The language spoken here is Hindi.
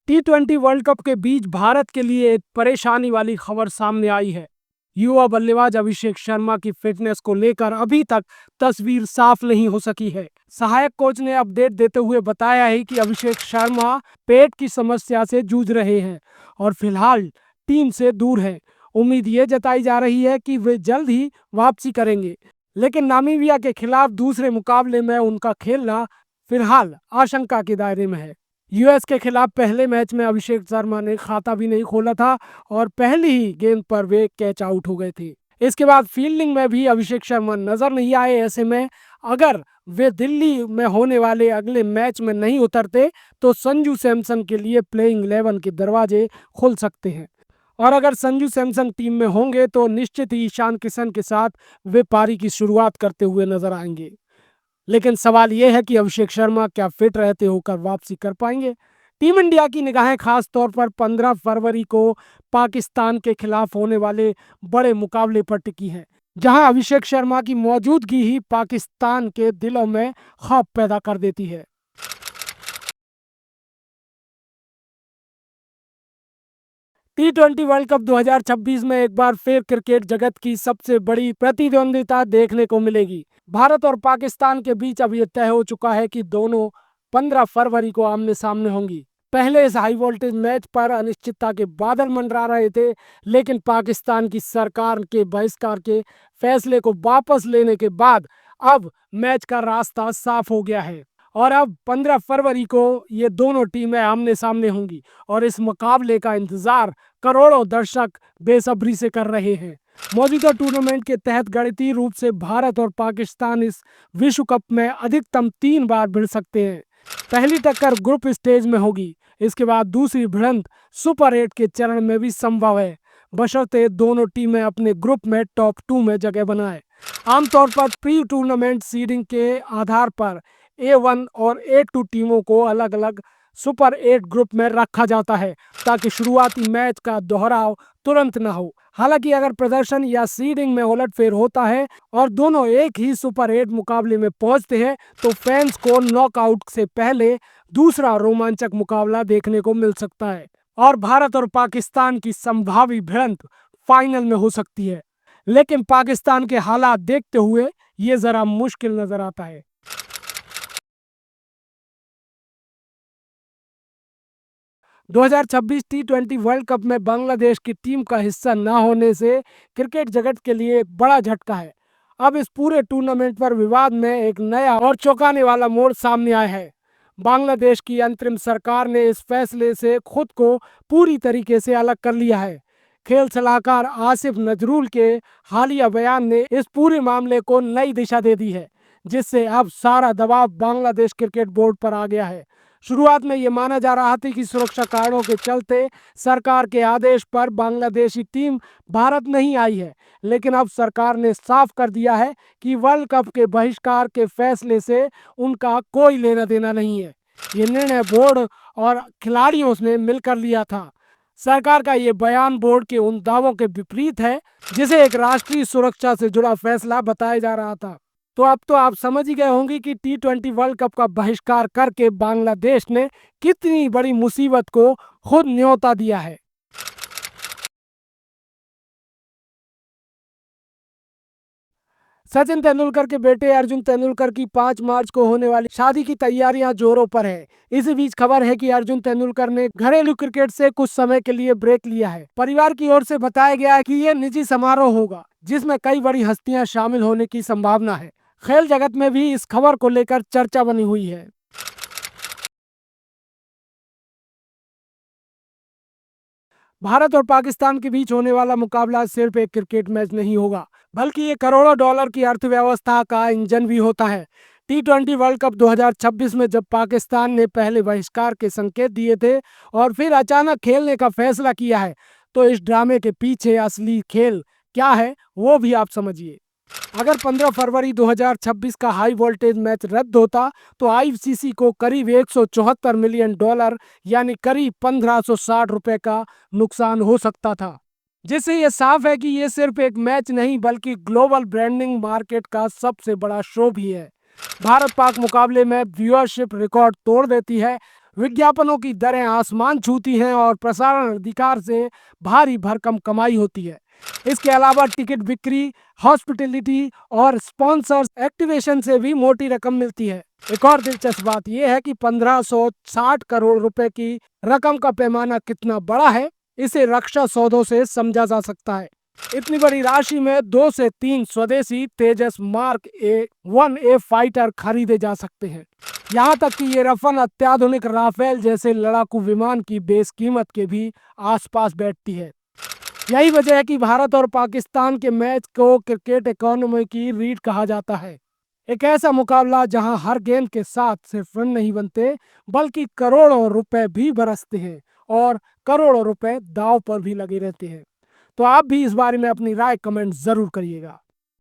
T20 वर्ल्ड कप के बीच भारत के लिए एक परेशानी वाली खबर सामने आई है। युवा बल्लेबाज अभिषेक शर्मा की फिटनेस को लेकर अभी तक तस्वीर साफ नहीं हो सकी है। सहायक कोच ने अपडेट देते हुए बताया है कि अभिषेक शर्मा पेट की समस्या से जूझ रहे हैं और फिलहाल टीम से दूर हैं। उम्मीद ये जताई जा रही है कि वे जल्द ही वापसी करेंगे, लेकिन नामीबिया के खिलाफ दूसरे मुकाबले में उनका खेलना फिलहाल आशंका के दायरे में है। यूएस के खिलाफ पहले मैच में अभिषेक शर्मा ने खाता भी नहीं खोला था और पहली ही गेंद पर वे कैच आउट हो गए थे। इसके बाद फील्डिंग में भी अभिषेक शर्मा नजर नहीं आए। ऐसे में अगर वे दिल्ली में होने वाले अगले मैच में नहीं उतरते तो संजू सैमसन के लिए प्लेइंग 11 के दरवाजे खुल सकते हैं और अगर संजू सैमसन टीम में होंगे तो निश्चित ही ईशान किशन के साथ वे पारी की शुरुआत करते हुए नजर आएंगे। लेकिन सवाल यह है कि अभिषेक शर्मा क्या फिट रहते होकर वापसी कर पाएंगे। टीम इंडिया की निगाहें खास तौर पर 15 फरवरी को पाकिस्तान के खिलाफ होने वाले बड़े मुकाबले पर टिकी हैं, जहां अभिषेक शर्मा की मौजूदगी ही पाकिस्तान के दिलों में खौफ पैदा कर देती है। T20 वर्ल्ड कप 2026 में एक बार फिर क्रिकेट जगत की सबसे बड़ी प्रतिद्वंदिता देखने को मिलेगी। भारत और पाकिस्तान के बीच अब यह तय हो चुका है कि दोनों 15 फरवरी को आमने सामने होंगी। पहले इस हाई वोल्टेज मैच पर अनिश्चितता के बादल मंडरा रहे थे, लेकिन पाकिस्तान की सरकार के बहिष्कार के फैसले को वापस लेने के बाद अब मैच का रास्ता साफ हो गया है और अब 15 फरवरी को ये दोनों टीमें आमने सामने होंगी और इस मुकाबले का इंतजार करोड़ों दर्शक बेसब्री से कर रहे हैं। मौजूदा टूर्नामेंट के तहत गणितीय रूप से भारत और पाकिस्तान इस विश्व कप में अधिकतम 3 बार भिड़ सकते हैं। पहली टक्कर ग्रुप स्टेज में होगी, इसके बाद दूसरी भिड़ंत सुपर 8 के चरण में भी संभव है, बशर्ते दोनों टीमें अपने ग्रुप में टॉप 2 में जगह बनाएं। आमतौर पर प्री टूर्नामेंट सीडिंग के आधार पर A1 और A2 टीमों को अलग अलग सुपर 8 ग्रुप में रखा जाता है ताकि शुरुआती मैच का दोहराव तुरंत न हो। हालांकि अगर प्रदर्शन या सीडिंग में उलटफेर होता है और दोनों एक ही सुपर 8 मुकाबले में पहुंचते हैं तो फैंस को नॉकआउट से पहले दूसरा रोमांचक मुकाबला देखने को मिल सकता है और भारत और पाकिस्तान की संभावित भिड़ंत फाइनल में हो सकती है। लेकिन पाकिस्तान के हालात देखते हुए ये जरा मुश्किल नजर आता है। 2026 T20 वर्ल्ड कप में बांग्लादेश की टीम का हिस्सा न होने से क्रिकेट जगत के लिए एक बड़ा झटका है। अब इस पूरे टूर्नामेंट पर विवाद में एक नया और चौंकाने वाला मोड़ सामने आया है। बांग्लादेश की अंतरिम सरकार ने इस फैसले से खुद को पूरी तरीके से अलग कर लिया है। खेल सलाहकार आसिफ नजरुल के हालिया बयान ने इस पूरे मामले को नई दिशा दे दी है, जिससे अब सारा दबाव बांग्लादेश क्रिकेट बोर्ड पर आ गया है। शुरुआत में ये माना जा रहा था कि सुरक्षा कारणों के चलते सरकार के आदेश पर बांग्लादेशी टीम भारत नहीं आई है, लेकिन अब सरकार ने साफ कर दिया है कि वर्ल्ड कप के बहिष्कार के फैसले से उनका कोई लेना देना नहीं है। ये निर्णय बोर्ड और खिलाड़ियों ने मिलकर लिया था। सरकार का ये बयान बोर्ड के उन दावों के विपरीत है जिसे एक राष्ट्रीय सुरक्षा से जुड़ा फैसला बताया जा रहा था। तो अब तो आप समझ ही गए होंगे कि T20 वर्ल्ड कप का बहिष्कार करके बांग्लादेश ने कितनी बड़ी मुसीबत को खुद न्योता दिया है। सचिन तेंदुलकर के बेटे अर्जुन तेंदुलकर की 5 मार्च को होने वाली शादी की तैयारियां जोरों पर है। इसी बीच खबर है कि अर्जुन तेंदुलकर ने घरेलू क्रिकेट से कुछ समय के लिए ब्रेक लिया है। परिवार की ओर से बताया गया है कि यह निजी समारोह होगा जिसमें कई बड़ी हस्तियां शामिल होने की संभावना है। खेल जगत में भी इस खबर को लेकर चर्चा बनी हुई है। भारत और पाकिस्तान के बीच होने वाला मुकाबला सिर्फ एक क्रिकेट मैच नहीं होगा, बल्कि ये करोड़ों डॉलर की अर्थव्यवस्था का इंजन भी होता है। T20 वर्ल्ड कप 2026 में जब पाकिस्तान ने पहले बहिष्कार के संकेत दिए थे और फिर अचानक खेलने का फैसला किया है, तो इस ड्रामे के पीछे असली खेल क्या है वो भी आप समझिए। अगर 15 फरवरी 2026 का हाई वोल्टेज मैच रद्द होता तो आईसीसी को करीब $174 मिलियन यानी करीब 1560 रुपए का नुकसान हो सकता था, जिससे ये साफ है कि ये सिर्फ एक मैच नहीं बल्कि ग्लोबल ब्रांडिंग मार्केट का सबसे बड़ा शो भी है। भारत पाक मुकाबले में व्यूअरशिप रिकॉर्ड तोड़ देती है। विज्ञापनों की दरें आसमान छूती हैं और प्रसारण अधिकार से भारी भरकम कमाई होती है। इसके अलावा टिकट बिक्री, हॉस्पिटैलिटी और स्पॉन्सर्स एक्टिवेशन से भी मोटी रकम मिलती है। एक और दिलचस्प बात यह है कि 1560 करोड़ रुपए की रकम का पैमाना कितना बड़ा है, इसे रक्षा सौदों से समझा जा सकता है। इतनी बड़ी राशि में 2 से 3 स्वदेशी तेजस मार्क ए 1A फाइटर खरीदे जा सकते हैं। यहाँ तक कि ये रफल अत्याधुनिक राफेल जैसे लड़ाकू विमान की बेस कीमत के भी आसपास बैठती है। यही वजह है कि भारत और पाकिस्तान के मैच को क्रिकेट इकोनॉमी की रीढ़ कहा जाता है। एक ऐसा मुकाबला जहां हर गेंद के साथ सिर्फ रन नहीं बनते, बल्कि करोड़ों रुपए भी बरसते हैं और करोड़ों रुपए दांव पर भी लगे रहते हैं। तो आप भी इस बारे में अपनी राय कमेंट जरूर करिएगा।